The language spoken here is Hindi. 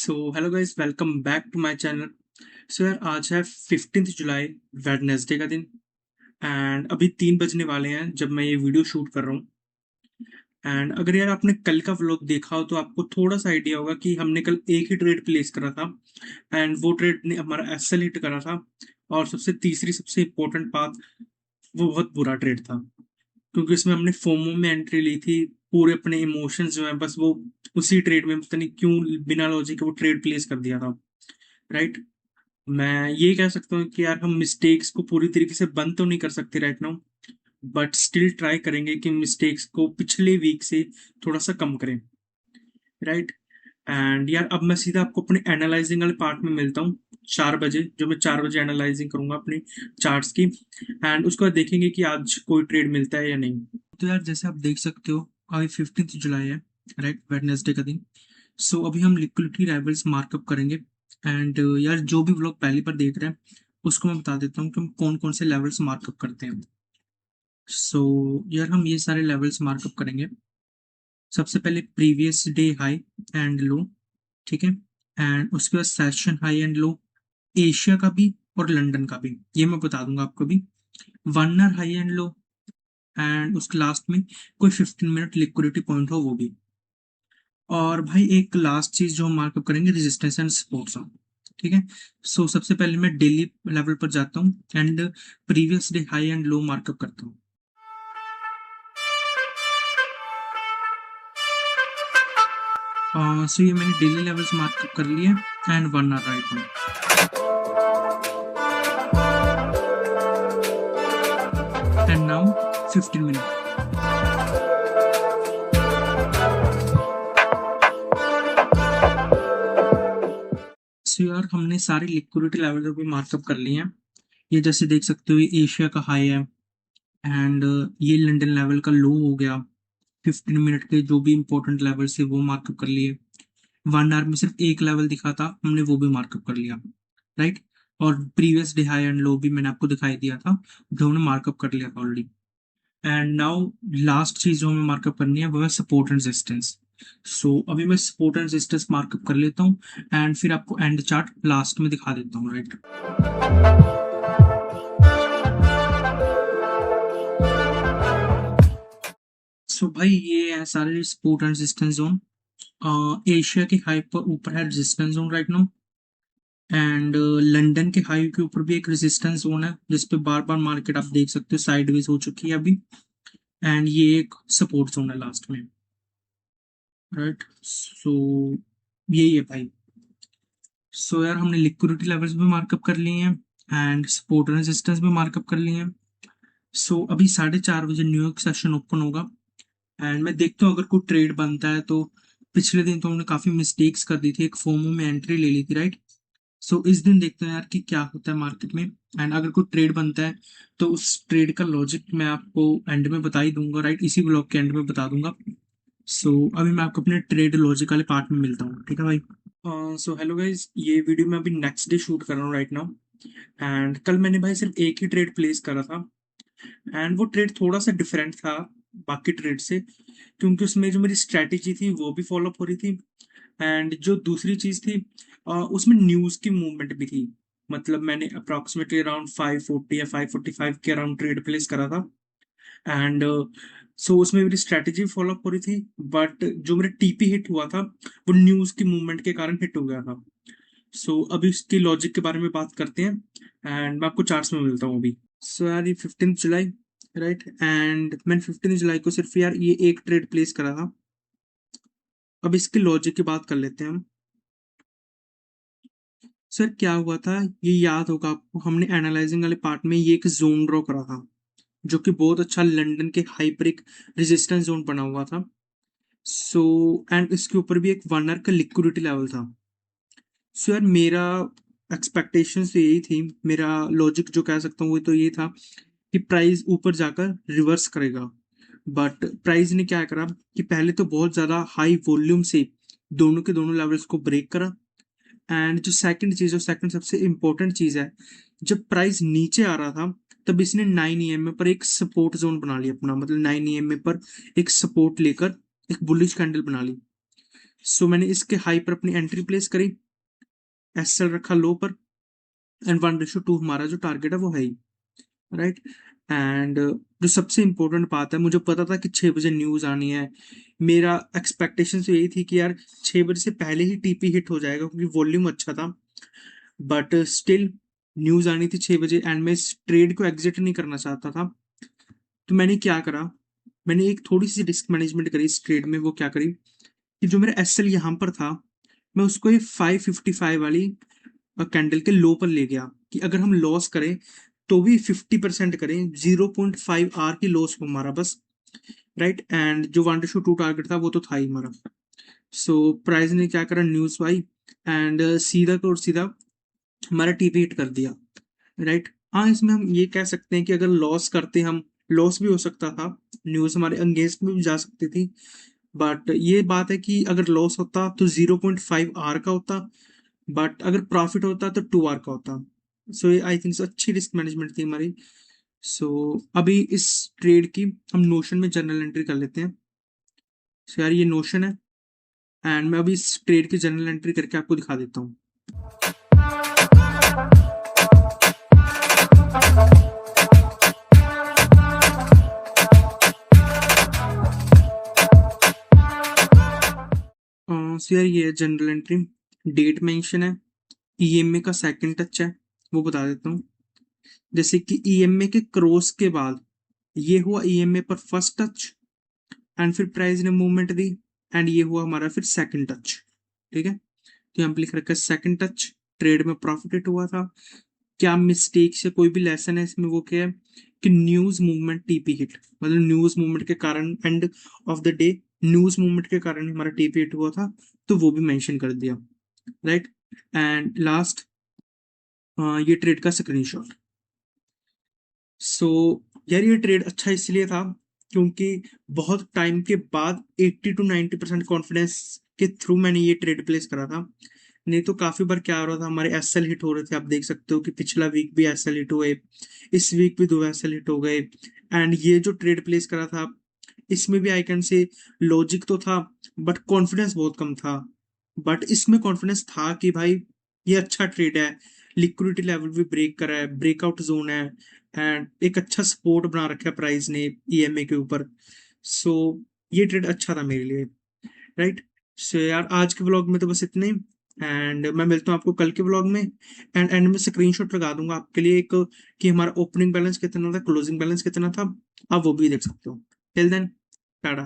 So hello guys, welcome back to my channel. So यार, आज है 15 जुलाई, वेडनेसडे का दिन। एंड अभी 3 बजने वाले हैं जब मैं ये वीडियो शूट कर रहा हूँ। एंड अगर यार आपने कल का व्लॉग देखा हो तो आपको थोड़ा सा आइडिया होगा कि हमने कल एक ही ट्रेड प्लेस करा था। एंड वो ट्रेड ने हमारा एसएल हिट करा था। और सबसे इम्पोर्टेंट बात, वो बहुत बुरा ट्रेड था, क्योंकि इसमें हमने फोमो में एंट्री ली थी। पूरे अपने इमोशंस जो है, बस वो उसी ट्रेड में पता नहीं क्यों बिना लॉजिक के वो ट्रेड प्लेस कर दिया था। राइट। मैं ये कह सकता हूँ कि यार हम मिस्टेक्स को पूरी तरीके से बंद तो नहीं कर सकते right now, but still try करेंगे कि मिस्टेक्स को पिछले वीक से थोड़ा सा कम करें। राइट। एंड यार अब मैं सीधा आपको अपने एनालाइजिंग वाले पार्ट में मिलता हूँ 4 बजे, जो मैं 4 बजे एनालाइजिंग करूंगा अपनी चार्ट्स की। एंड उसके बाद देखेंगे कि आज कोई ट्रेड मिलता है या नहीं। तो यार जैसे आप देख सकते हो, अभी 15 जुलाई है, राइट, वेडनेसडे का दिन। सो अभी हम लिक्विडिटी लेवल्स मार्कअप करेंगे। एंड यार जो भी व्लॉग पहली बार देख रहे हैं उसको मैं बता देता हूँ कि हम कौन कौन से लेवल्स मार्कअप करते हैं। सो यार हम ये सारे लेवल्स मार्कअप करेंगे। सबसे पहले प्रीवियस डे हाई एंड लो, ठीक है। एंड उसके बाद session high and low, Asia का भी और लंदन का भी, ये मैं बता दूंगा आपको भी। 1 hour high and low, and उसके लास्ट में कोई 15 मिनट लिक्विडिटी पॉइंट हो वो भी। और भाई एक लास्ट चीज जो हम मार्कअप करेंगे, रेजिस्टेंस एंड सपोर्ट्स, ठीक है। सो सबसे पहले मैं डेली लेवल पर जाता हूँ and previous day high and low markup करता हूँ। सो ये मैंने डेली लेवल्स मार्कअप कर लिए एंड 1 आवर राइट हूँ। And now 15 minute. सो यार हमने सारे लिक्विडिटी लेवल भी मार्कअप कर लिए हैं। ये जैसे देख सकते हो, ये एशिया का हाई है एंड ये लंदन लेवल का लो हो गया। 15 मिनट के जो भी इंपॉर्टेंट लेवल से वो मार्कअप कर लिए। 1 आवर में सिर्फ एक लेवल दिखा था, हमने वो भी मार्कअप कर लिया। राइट। और प्रीवियस डे हाई एंड लो भी मैंने आपको दिखाई दिया था, जो हमने मार्कअप कर लिया था ऑलरेडी। एंड नाउ लास्ट चीज जो हमें मार्कअप करनी है वो है सपोर्ट एंड रेजिस्टेंस। सो अभी मैं सपोर्ट एंड रेजिस्टेंस मार्कअप कर लेता हूँ एंड फिर आपको एंड चार्ट लास्ट में दिखा देता हूँ। राइट। सो भाई ये है सारे support and resistance zone. Asia के हाई पर ऊपर है resistance zone right now. And London के हाई के ऊपर भी एक रेजिस्टेंस जोन है, जिसपे बार बार मार्केट आप देख सकते हो साइडवेज हो चुकी है अभी। एंड ये एक सपोर्ट जोन है लास्ट में। राइट। सो यही है भाई। सो यार हमने लिक्विडिटी लेवल्स भी मार्कअप कर लिए हैं एंड सपोर्ट रेजिस्टेंस भी मार्कअप कर लिए हैं। सो अभी 4:30 बजे न्यूयॉर्क सेशन ओपन होगा। एंड मैं देखता हूँ अगर कोई ट्रेड बनता है तो। पिछले दिन तो हमने काफी मिस्टेक्स कर दी थी, एक फोमो में एंट्री ले ली थी, राइट। सो इस दिन देखते हैं यार कि क्या होता है मार्केट में। एंड अगर कोई ट्रेड बनता है तो उस ट्रेड का लॉजिक मैं आपको एंड में बता ही दूंगा, राइट, इसी ब्लॉग के एंड में बता दूंगा। सो अभी मैं आपको अपने ट्रेड लॉजिक वाले पार्ट में मिलता हूँ, ठीक है भाई। सो हेलो गाइज, ये वीडियो मैं अभी नेक्स्ट डे शूट कर रहा हूँ राइट नाउ। एंड कल मैंने भाई सिर्फ एक ही ट्रेड प्लेस करा था। एंड वो ट्रेड थोड़ा सा डिफरेंट था बाकी ट्रेड से, क्योंकि उसमें जो मेरी स्ट्रैटेजी थी वो भी फॉलोअप हो रही थी। एंड जो दूसरी चीज थी, उसमें न्यूज की मूवमेंट भी थी। मतलब मैंने अप्रोक्सीमेटली अराउंड 540 या 545 के अराउंड ट्रेड प्लेस करा था। एंड सो उसमें मेरी स्ट्रैटेजी फॉलोअप हो रही थी, बट जो मेरा टीपी हिट हुआ था वो न्यूज की मूवमेंट के कारण हिट हो गया था। सो अभी इसके लॉजिक के बारे में बात करते हैं एंड मैं आपको चार्ट्स में मिलता हूँ अभी। सो यार ये 15 जुलाई, राइट। एंड मैंने 15 जुलाई को सिर्फ यार ये एक ट्रेड प्लेस करा था। अब इसके लॉजिक की बात कर लेते हैं हम। सर क्या हुआ था, ये याद होगा आपको, हमने एनालाइजिंग वाले पार्ट में ये एक जोन ड्रॉ करा था, जो कि बहुत अच्छा लंदन के हाई पर एक रेजिस्टेंस जोन बना हुआ था। सो एंड इसके ऊपर भी एक 1 आवर का लिक्विडिटी लेवल था। सो यार मेरा एक्सपेक्टेशंस तो यही थी, मेरा लॉजिक जो कह सकता हूँ वो तो ये था कि प्राइस ऊपर जाकर रिवर्स करेगा। बट प्राइस ने क्या करा कि पहले तो बहुत ज्यादा हाई वॉल्यूम से दोनों के दोनों लेवल्स को ब्रेक करा। एंड जो सेकंड चीज, जो सेकंड सबसे इंपॉर्टेंट चीज है, जब प्राइस नीचे आ रहा था तब इसने 9 EMA पर एक सपोर्ट जोन बना लिया अपना, मतलब 9 EMA पर एक सपोर्ट लेकर एक बुलिश कैंडल बना ली। सो मैंने इसके हाई पर अपनी एंट्री प्लेस करी, एसएल रखा लो पर, एंड 1:2 हमारा जो टारगेट है वो है ही, राइट। एंड जो सबसे इम्पोर्टेंट बात है, मुझे पता था कि 6 बजे न्यूज़ आनी है। मेरा एक्सपेक्टेशन तो यही थी कि यार 6 बजे से पहले ही टीपी हिट हो जाएगा, क्योंकि वॉल्यूम अच्छा था। बट स्टिल न्यूज़ आनी थी 6 बजे, एंड मैं इस ट्रेड को एग्जिट नहीं करना चाहता था। तो मैंने क्या करा, मैंने एक थोड़ी सी रिस्क मैनेजमेंट करी इस ट्रेड में। वो क्या करी कि जो मेरा एस एल यहाँ पर था, मैं उसको ये 555 वाली कैंडल के लो पर ले गया, कि अगर हम लॉस करें तो भी 50% करें, 0.5 आर की लॉस हो हमारा बस, राइट। एंड जो 1:2 टारगेट था वो तो था ही हमारा। सो प्राइस ने क्या करा, न्यूज़ आई, एंड सीधा को सीधा हमारा टीपी हिट कर दिया, राइट। हाँ, इसमें हम ये कह सकते हैं कि अगर लॉस करते हम, लॉस भी हो सकता था, न्यूज़ हमारे अगेंस्ट में भी जा सकती थी। बट ये बात है कि अगर लॉस होता तो 0.5 आर का होता, बट अगर प्रॉफिट होता तो 2 आर का होता। सो ये आई थिंक अच्छी रिस्क मैनेजमेंट थी हमारी। सो अभी इस ट्रेड की हम नोशन में जर्नल एंट्री कर लेते हैं। सो यार ये नोशन है, एंड मैं अभी इस ट्रेड की जर्नल एंट्री करके आपको दिखा देता हूँ। सो यार ये जनरल एंट्री, डेट मेंशन है, ईएमए का सेकंड टच है, वो बता देता हूँ। जैसे कि ईएमए के क्रॉस के बाद ये हुआ ईएमए पर फर्स्ट टच, एंड फिर प्राइस ने मूवमेंट दी, एंड ये हुआ हमारा फिर सेकंड टच, ठीक है। तो यहाँ पे लिख रखा है सेकंड टच, ट्रेड में प्रॉफिट हुआ था। क्या मिस्टेक से कोई भी लेसन है इसमें, वो क्या है कि न्यूज मूवमेंट टीपी हिट, मतलब न्यूज मूवमेंट के कारण, end of the day news movement के कारण हमारा टीपी हिट हुआ था, तो वो भी मेंशन कर दिया, राइट। एंड लास्ट ये ट्रेड का स्क्रीनशॉट। सो यार ये ट्रेड अच्छा इसलिए था क्योंकि बहुत टाइम के बाद 80 to 90% कॉन्फिडेंस के थ्रू मैंने ये ट्रेड प्लेस करा था। नहीं तो काफी बार क्या हो रहा था, हमारे एसएल हिट हो रहे थे, आप देख सकते हो कि पिछला वीक भी एसएल हिट हुए, इस वीक भी 2 एसएल हिट हो गए। एंड ये जो ट्रेड प्लेस करा था, इसमें भी आई कैन से लॉजिक तो था, बट कॉन्फिडेंस बहुत कम था। बट इसमें कॉन्फिडेंस था कि भाई ये अच्छा ट्रेड है, लिक्विडिटी लेवल भी ब्रेक करा है, ब्रेकआउट जोन है, एंड एक अच्छा सपोर्ट बना रखा है प्राइस ने ईएमए के ऊपर। सो ये ट्रेड अच्छा था मेरे लिए, राइट। सो यार आज के व्लॉग में तो बस इतने ही, एंड मैं मिलता हूँ आपको कल के व्लॉग में। एंड एंड में स्क्रीनशॉट लगा दूंगा आपके लिए एक, कि हमारा ओपनिंग बैलेंस कितना था, क्लोजिंग बैलेंस कितना था, आप वो भी देख सकते हो। Till then, Tata.